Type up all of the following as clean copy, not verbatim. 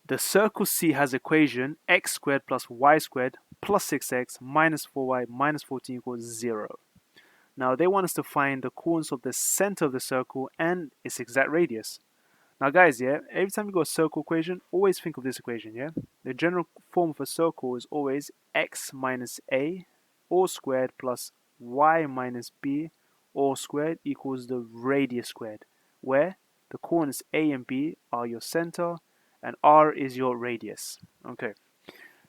The circle C has equation x squared plus y squared plus 6x minus 4y minus 14 equals 0. Now they want us to find the coordinates of the center of the circle and its exact radius. Now guys, yeah, every time you got a circle equation, always think of this equation, yeah? The general form of a circle is always x minus a all squared plus y minus b all squared equals the radius squared, where the coordinates a and b are your center and r is your radius. Okay,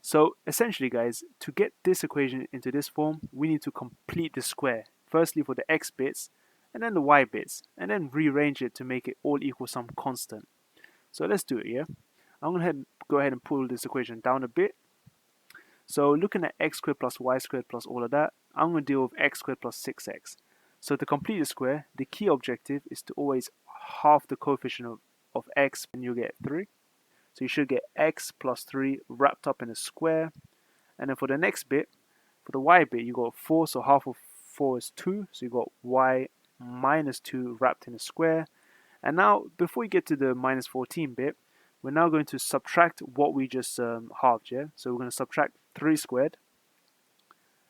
so essentially guys, to get this equation into this form, we need to complete the square. Firstly for the x bits, and then the y bits, and then rearrange it to make it all equal some constant. So let's do it, yeah? I'm going to go ahead and pull this equation down a bit. So looking at x squared plus y squared plus all of that, I'm going to deal with x squared plus 6x. So to complete the square, the key objective is to always half the coefficient of x and you get 3. So you should get x plus 3 wrapped up in a square. And then for the next bit, for the y bit, you got 4, so half of 4 is 2. So you got y minus 2 wrapped in a square. And now, before we get to the minus 14 bit, we're now going to subtract what we just halved, yeah? So we're going to subtract 3 squared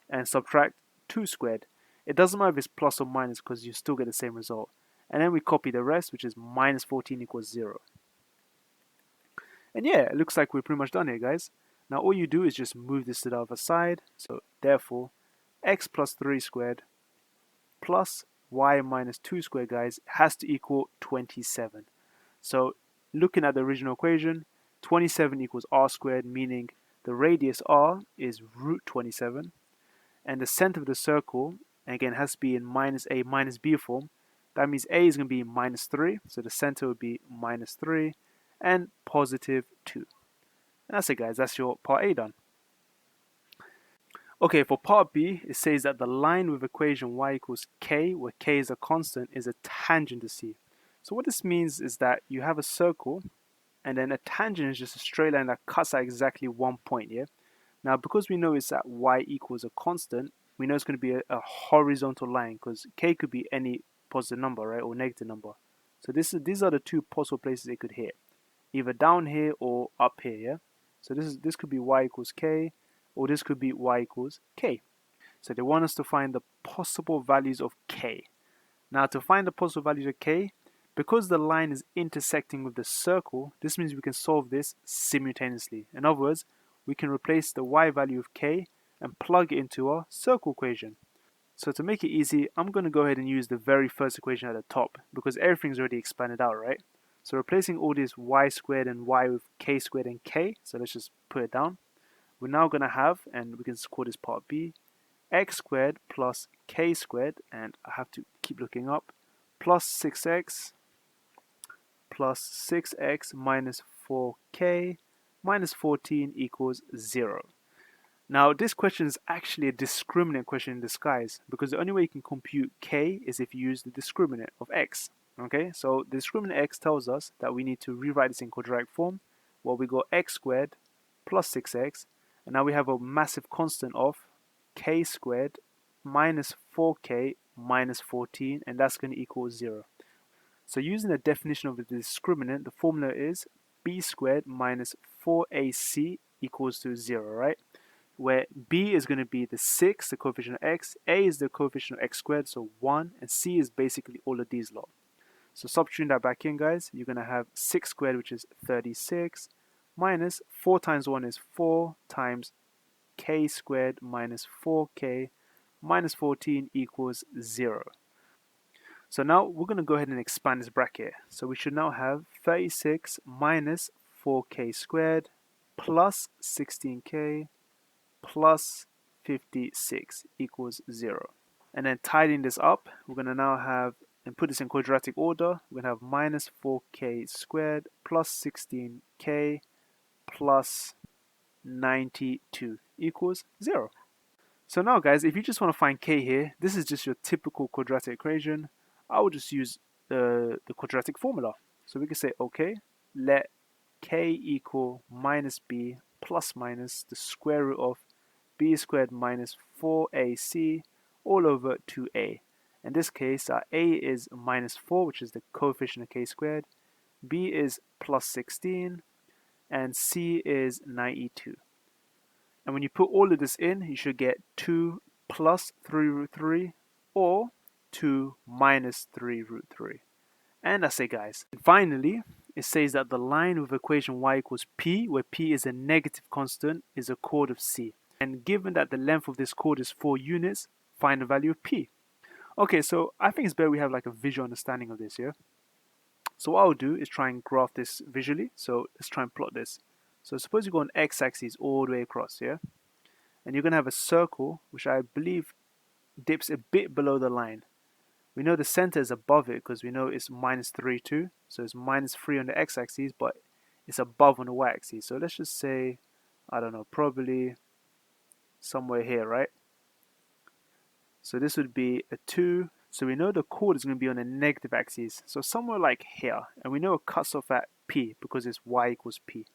and subtract 2 squared. It doesn't matter if it's plus or minus because you still get the same result. And then we copy the rest, which is minus 14 equals 0. And yeah, it looks like we're pretty much done here, guys. Now all you do is just move this to the other side. So therefore, x plus 3 squared plus y minus 2 squared, guys, has to equal 27. So looking at the original equation, 27 equals r squared, meaning the radius r is root 27. And the center of the circle, again, has to be in minus a minus b form. That means a is going to be minus 3. So the center would be minus 3. And positive 2. And that's it, guys. That's your part A done. Okay, for part B, it says that the line with equation y equals k, where k is a constant, is a tangent to C. So what this means is that you have a circle, and then a tangent is just a straight line that cuts at exactly one point, yeah? Now, because we know it's at y equals a constant, we know it's going to be a horizontal line, because k could be any positive number, right, or negative number. So these are the two possible places it could hit. Either down here or up here, yeah? So this could be y equals k, or this could be y equals k. So they want us to find the possible values of k. Now to find the possible values of k, because the line is intersecting with the circle, this means we can solve this simultaneously. In other words, we can replace the y value of k and plug it into our circle equation. So to make it easy, I'm going to go ahead and use the very first equation at the top, because everything's already expanded out, right? So replacing all this y squared and y with k squared and k, so let's just put it down. We're now going to have, and we can call this part B, x squared plus k squared, and I have to keep looking up, plus 6x minus 4k minus 14 equals 0. Now this question is actually a discriminant question in disguise, because the only way you can compute k is if you use the discriminant of x. Okay, so the discriminant x tells us that we need to rewrite this in quadratic form. Well, we got x squared plus 6x, and now we have a massive constant of k squared minus 4k minus 14, and that's going to equal 0. So using the definition of the discriminant, the formula is b squared minus 4ac equals to 0, right? Where b is going to be the 6, the coefficient of x, a is the coefficient of x squared, so 1, and c is basically all of these lot. So substituting that back in, guys, you're going to have 6 squared, which is 36, minus 4 times 1 is 4 times k squared minus 4k minus 14 equals 0. So now we're going to go ahead and expand this bracket. So we should now have 36 minus 4k squared plus 16k plus 56 equals 0. And then tidying this up, we're going to now have, and put this in quadratic order, we're going to have minus 4k squared plus 16k plus 92 equals 0. So now guys, if you just want to find k here, this is just your typical quadratic equation. I will just use the quadratic formula. So we can say, okay, let k equal minus b plus minus the square root of b squared minus 4ac all over 2a. In this case, our a is minus 4, which is the coefficient of k squared, b is plus 16, and c is 92. And when you put all of this in, you should get 2 plus 3 root 3 or 2 minus 3 root 3. And that's it, guys. And finally, it says that the line with equation y equals p, where p is a negative constant, is a chord of c. And given that the length of this chord is 4 units, find the value of p. Okay, so I think it's better we have like a visual understanding of this, yeah? So what I'll do is try and graph this visually. So let's try and plot this. So suppose you go on x-axis all the way across, yeah? And you're going to have a circle, which I believe dips a bit below the line. We know the center is above it because we know it's minus 3, 2. So it's minus 3 on the x-axis, but it's above on the y-axis. So let's just say, I don't know, probably somewhere here, right? So this would be a 2. So we know the chord is going to be on the negative axis. So somewhere like here. And we know it cuts off at p because it's y equals p.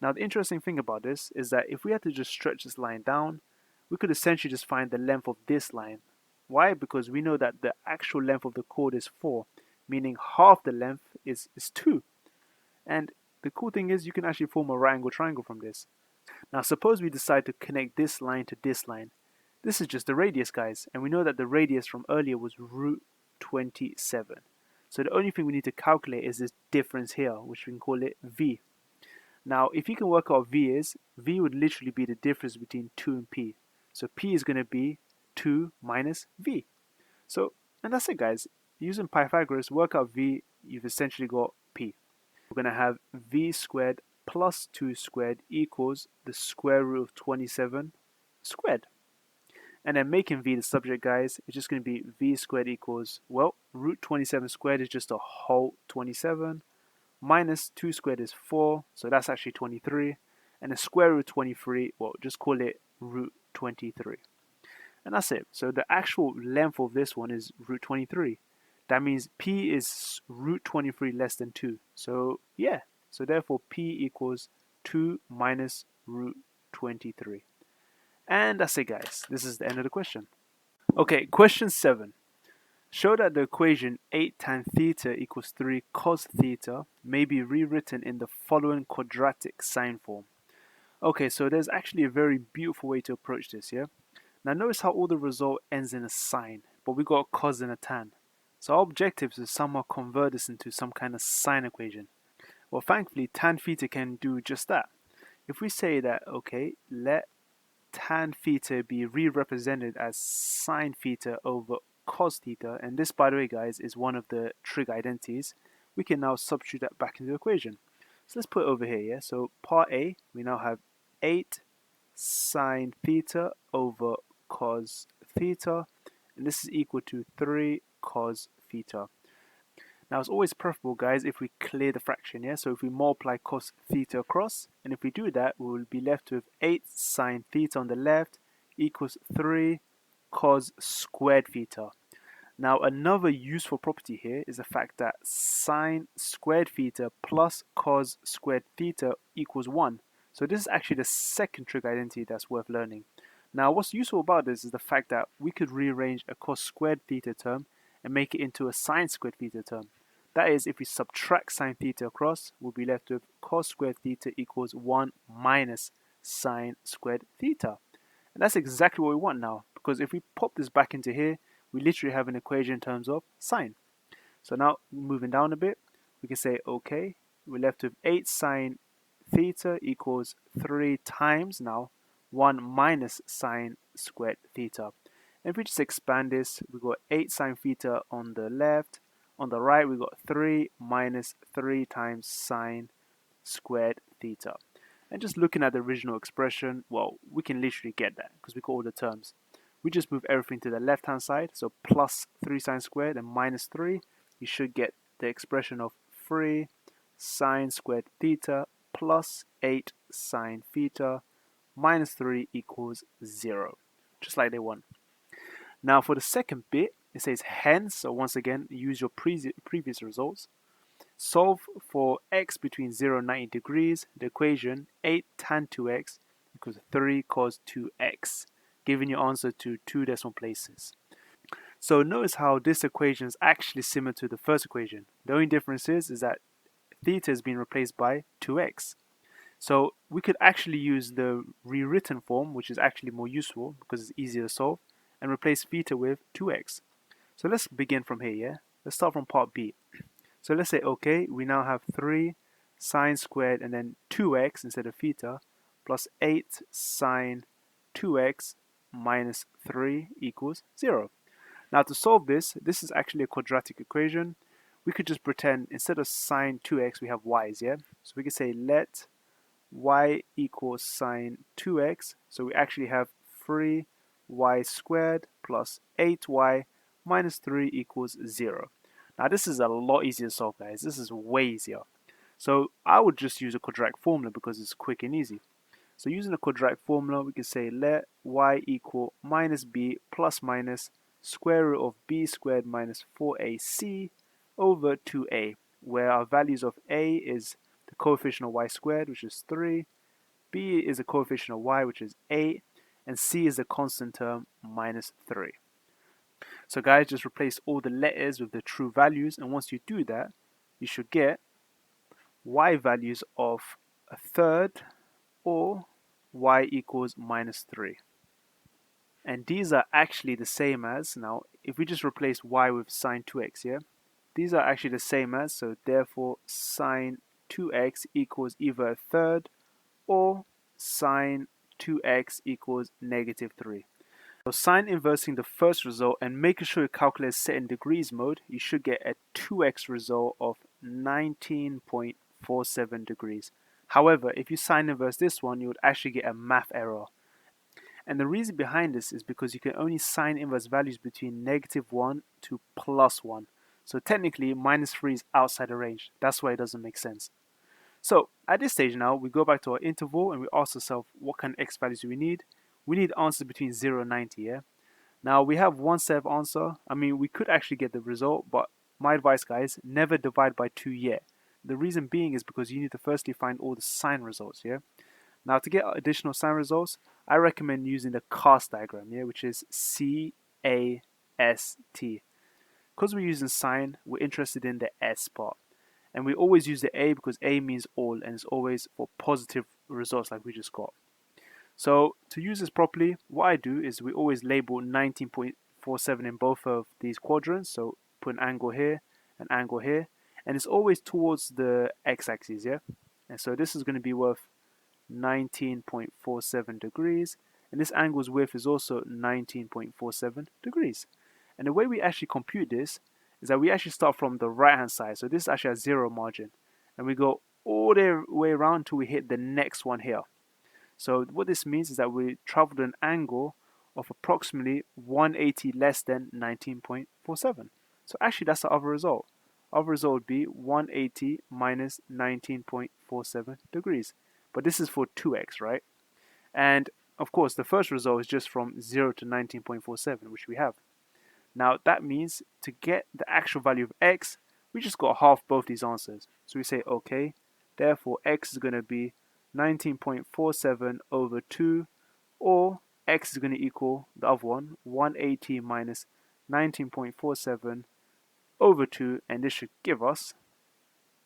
Now the interesting thing about this is that if we had to just stretch this line down, we could essentially just find the length of this line. Why? Because we know that the actual length of the chord is 4, meaning half the length is 2. And the cool thing is you can actually form a right angle triangle from this. Now suppose we decide to connect this line to this line. This is just the radius, guys, and we know that the radius from earlier was root 27. So the only thing we need to calculate is this difference here, which we can call it v. Now, if you can work out v is, v would literally be the difference between 2 and p. So p is going to be 2 minus v. So, and that's it, guys. Using Pythagoras, work out v, you've essentially got p. We're going to have v squared plus 2 squared equals the square root of 27 squared. And then making v the subject, guys, it's just going to be v squared equals, well, root 27 squared is just a whole 27. Minus 2 squared is 4, so that's actually 23. And the square root of 23, well, just call it root 23. And that's it. So the actual length of this one is root 23. That means p is root 23 less than 2. So yeah, so therefore p equals 2 minus root 23. And that's it, guys. This is the end of the question. Okay, question 7. Show that the equation 8 tan theta equals 3 cos theta may be rewritten in the following quadratic sign form. Okay, so there's actually a very beautiful way to approach this, yeah? Now notice how all the result ends in a sine, but we got a cos and a tan. So our objective is to somehow convert this into some kind of sine equation. Well, thankfully, tan theta can do just that. If we say that, okay, let tan theta be re-represented as sine theta over cos theta, and this, by the way, guys, is one of the trig identities, we can now substitute that back into the equation. So let's put it over here, yeah? So part A, we now have 8 sine theta over cos theta, and this is equal to 3 cos theta. Now it's always preferable, guys, if we clear the fraction, yeah? So if we multiply cos theta across, and if we do that, we will be left with 8 sine theta on the left equals 3 cos squared theta. Now another useful property here is the fact that sine squared theta plus cos squared theta equals 1. So this is actually the second trig identity that's worth learning. Now what's useful about this is the fact that we could rearrange a cos squared theta term and make it into a sine squared theta term. That is, if we subtract sine theta across, we'll be left with cos squared theta equals 1 minus sine squared theta. And that's exactly what we want now, because if we pop this back into here, we literally have an equation in terms of sine. So now, moving down a bit, we can say, okay, we're left with 8 sine theta equals 3 times now 1 minus sine squared theta. And if we just expand this, we got 8 sine theta on the left. On the right, we got 3 minus 3 times sine squared theta. And just looking at the original expression, well, we can literally get that because we got all the terms. We just move everything to the left-hand side, so plus 3 sine squared and minus 3. You should get the expression of 3 sine squared theta plus 8 sine theta minus 3 equals 0, just like they want. Now for the second bit, it says hence, so once again, use your previous results. Solve for x between 0 and 90 degrees, the equation 8 tan 2x equals 3 cos 2x, giving your answer to 2 decimal places. So notice how this equation is actually similar to the first equation. The only difference is that theta has been replaced by 2x. So we could actually use the rewritten form, which is actually more useful because it's easier to solve, and replace theta with 2x. So let's begin from here, yeah? Let's start from part B. So let's say, okay, we now have 3 sine squared and then 2x instead of theta plus 8 sine 2x minus 3 equals 0. Now to solve this is actually a quadratic equation. We could just pretend instead of sine 2x we have y's, yeah? So we could say let y equals sine 2x. So we actually have 3y squared plus 8y minus 3 equals 0. Now this is a lot easier to solve, guys. This is way easier. So I would just use a quadratic formula because it's quick and easy. So using the quadratic formula, we can say let y equal minus b plus minus square root of b squared minus 4ac over 2a, where our values of a is the coefficient of y squared, which is 3, b is the coefficient of y, which is 8, and c is the constant term, minus 3. So guys, just replace all the letters with the true values, and once you do that, you should get y values of a third or y equals minus 3. And these are actually the same as, now if we just replace y with sine 2x, yeah, these are actually the same as, so therefore sine 2x equals either a third or sine 2x equals negative 3. So sine inversing the first result and making sure your calculator is set in degrees mode, you should get a 2x result of 19.47 degrees. However, if you sine inverse this one, you would actually get a math error. And the reason behind this is because you can only sine inverse values between -1 to +1. So technically, -3 is outside the range. That's why it doesn't make sense. So at this stage now, we go back to our interval and we ask ourselves what kind of x values do we need. We need answers between 0 and 90, yeah? Now we have one set of answer. I mean, we could actually get the result, but my advice, guys, never divide by 2 yet. The reason being is because you need to firstly find all the sign results, yeah? Now to get additional sign results, I recommend using the cast diagram, yeah, which is CAST. Because we're using sign, we're interested in the S part. And we always use the A because A means all and it's always for positive results like we just got. So to use this properly, what I do is we always label 19.47 in both of these quadrants. So put an angle here, and it's always towards the x-axis, yeah? And so this is going to be worth 19.47 degrees, and this angle's width is also 19.47 degrees. And the way we actually compute this is that we actually start from the right hand side, so this is actually a 0 margin, and we go all the way around until we hit the next one here. So what this means is that we traveled an angle of approximately 180 less than 19.47. So actually that's the other result. Our result would be 180 minus 19.47 degrees. But this is for 2x, right? And of course, the first result is just from 0 to 19.47, which we have. Now that means to get the actual value of x, we just got to half both these answers. So we say, okay, therefore x is going to be 19.47 over 2, or x is going to equal the other one, 180 minus 19.47 over 2, and this should give us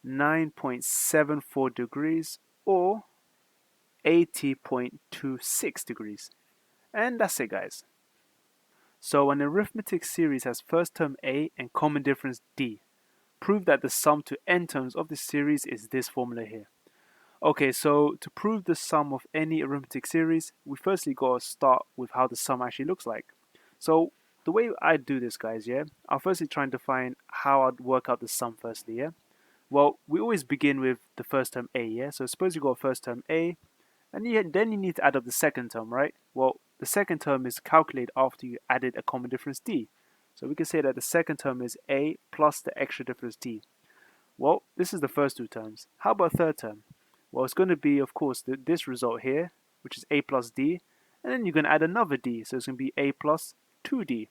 9.74 degrees, or 80.26 degrees. And that's it, guys. So an arithmetic series has first term a and common difference d. Prove that the sum to n terms of the series is this formula here. Okay, so to prove the sum of any arithmetic series, we firstly got to start with how the sum actually looks like. So the way I do this, guys, yeah, I'll firstly try and define how I'd work out the sum firstly, yeah. Well, we always begin with the first term a, yeah. So suppose you got first term a, and then you need to add up the second term, right? Well, the second term is calculated after you added a common difference d. So we can say that the second term is a plus the extra difference d. Well, this is the first two terms. How about third term? Well, it's going to be, of course, this result here, which is a plus d, and then you're going to add another d, so it's going to be a plus 2d.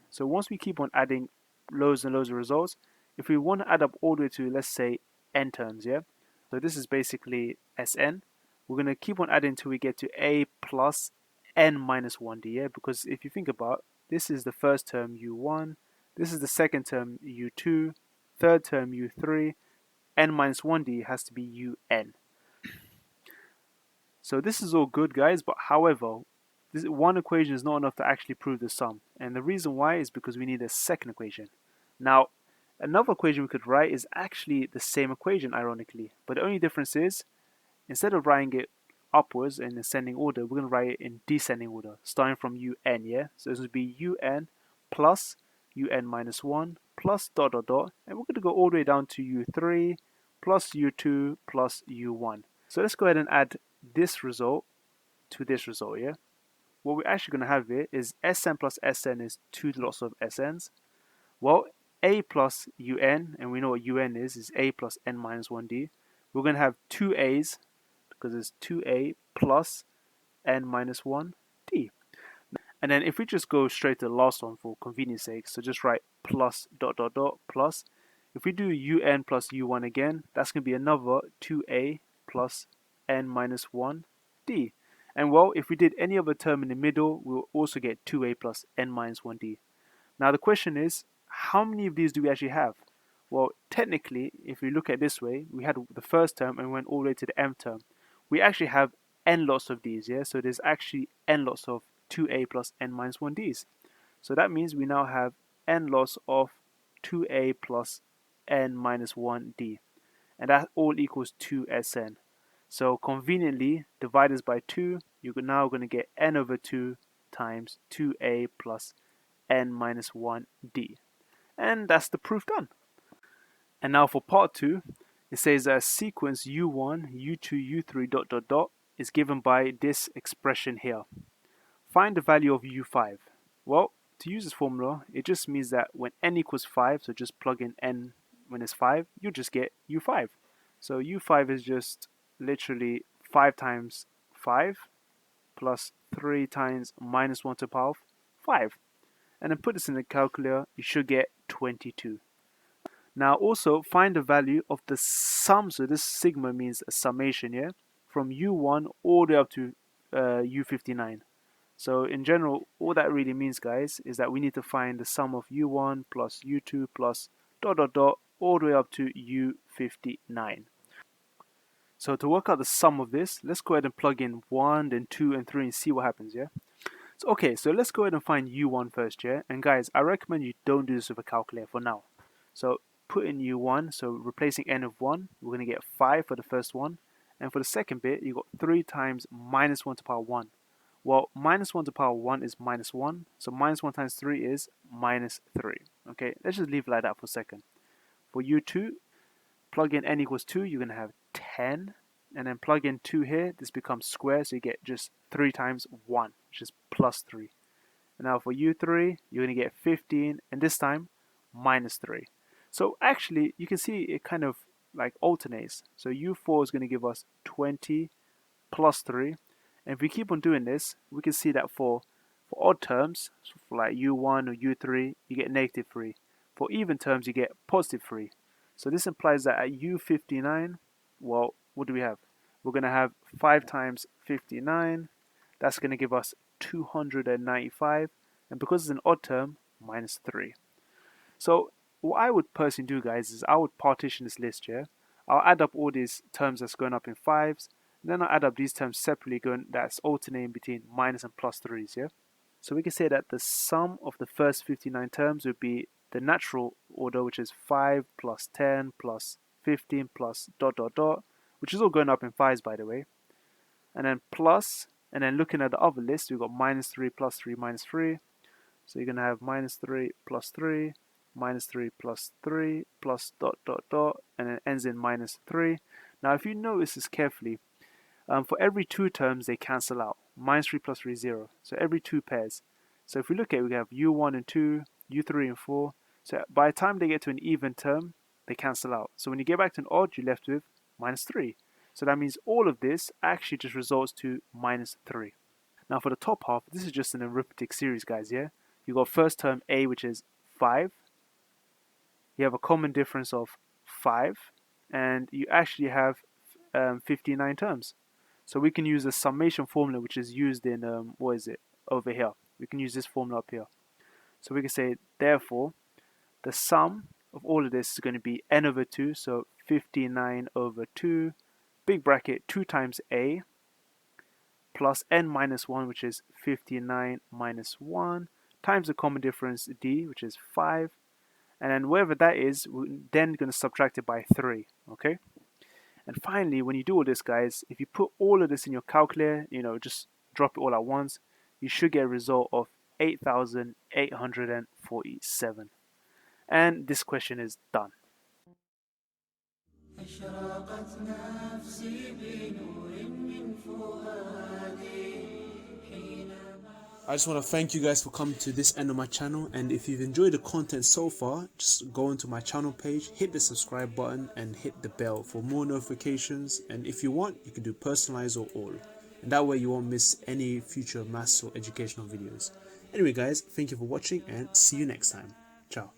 So once we keep on adding loads and loads of results, if we want to add up all the way to, let's say, n terms, yeah? So this is basically Sn. We're going to keep on adding until we get to a plus n minus 1d, yeah? Because if you think about this is the first term u1, this is the second term u2, third term u3, n minus 1d has to be un. So this is all good, guys, but however, this one equation is not enough to actually prove the sum. And the reason why is because we need a second equation. Now, another equation we could write is actually the same equation, ironically. But the only difference is, instead of writing it upwards in ascending order, we're going to write it in descending order, starting from un, yeah? So this would be un plus un minus 1 plus dot dot dot, and we're going to go all the way down to u3 plus u2 plus u1. So let's go ahead and add this result to this result, yeah? What we're actually going to have here is Sn plus Sn is 2 lots of Sn's. Well, a plus un, and we know what un is a plus n minus 1d. We're going to have 2 a's, because it's 2a plus n minus 1d. And then if we just go straight to the last one for convenience sake, so just write plus dot dot dot plus. If we do un plus u1 again, that's going to be another 2a plus n minus 1d. And well, if we did any other term in the middle, we'll also get 2a plus n minus 1d. Now the question is, how many of these do we actually have? Well, technically, if we look at it this way, we had the first term and went all the way to the mth term. We actually have n lots of these, yeah? So there's actually n lots of 2a plus n minus 1d's. So that means we now have n lots of 2a plus n minus 1d. And that all equals 2Sn. So conveniently, divide this by 2, you're now going to get n over 2 times 2a plus n minus 1d. And that's the proof done. And now for part 2, it says that sequence u1, u2, u3 dot dot dot is given by this expression here. Find the value of u5. Well, to use this formula, it just means that when n equals 5, so just plug in n when it's 5, you just get u5. So u5 is just literally 5 times 5 plus 3 times minus 1 to the power of 5. And then put this in the calculator, you should get 22. Now also find the value of the sum, so this sigma means a summation, yeah, from u1 all the way up to u59. So in general, all that really means, guys, is that we need to find the sum of u1 plus u2 plus dot dot dot all the way up to u59. So to work out the sum of this, let's go ahead and plug in 1, then 2, and 3 and see what happens, yeah? So, okay, so let's go ahead and find u1 first, yeah? And guys, I recommend you don't do this with a calculator for now. So put in u1, so replacing n of 1, we're going to get 5 for the first one. And for the second bit, you got 3 times minus 1 to the power 1. Well, minus 1 to the power 1 is minus 1. So minus 1 times 3 is minus 3. Okay, let's just leave it like that for a second. For u2, plug in n equals 2, you're going to have 10. And then plug in 2 here, this becomes square, so you get just 3 times 1, which is plus 3. And now for u3, you're going to get 15, and this time, minus 3. So actually, you can see it kind of like alternates. So u4 is going to give us 20 plus 3. And if we keep on doing this, we can see that for odd terms, so for like u1 or u3, you get negative 3. For even terms, you get positive 3. So this implies that at u59, well, what do we have? We're going to have 5 times 59. That's going to give us 295. And because it's an odd term, minus 3. So what I would personally do, guys, is I would partition this list here. I'll add up all these terms that's going up in 5s. And then I'll add up these terms separately that's alternating between minus and plus 3s, yeah? So we can say that the sum of the first 59 terms would be the natural order, which is 5 plus 10 plus 15 plus dot dot dot, which is all going up in 5s, by the way. And then plus, and then looking at the other list, we've got minus 3 plus 3 minus 3. So you're going to have minus 3 plus 3, minus 3 plus 3 plus dot dot dot, and it ends in minus 3. Now if you notice this carefully, for every 2 terms they cancel out. Minus 3 plus 3 is 0. So every 2 pairs. So if we look at it, we have u1 and 2, u3 and 4. So by the time they get to an even term, they cancel out. So when you get back to an odd, you're left with minus 3. So that means all of this actually just results to minus 3. Now for the top half, this is just an arithmetic series, guys, yeah? You got first term a, which is 5. You have a common difference of 5. And you actually have 59 terms. So we can use the summation formula, which is used in, over here. We can use this formula up here. So we can say, therefore, the sum of all of this is going to be n over 2, so 59 over 2, big bracket 2 times a, plus n minus 1, which is 59 minus 1, times the common difference d, which is 5, and then wherever that is, we're then going to subtract it by 3, okay? And finally, when you do all this, guys, if you put all of this in your calculator, just drop it all at once, you should get a result of 8,847. And this question is done. I just want to thank you guys for coming to this end of my channel, and if you've enjoyed the content so far, just go into my channel page, hit the subscribe button and hit the bell for more notifications, and if you want, you can do personalize or all, and that way you won't miss any future maths or educational videos. Anyway guys, thank you for watching and see you next time. Ciao.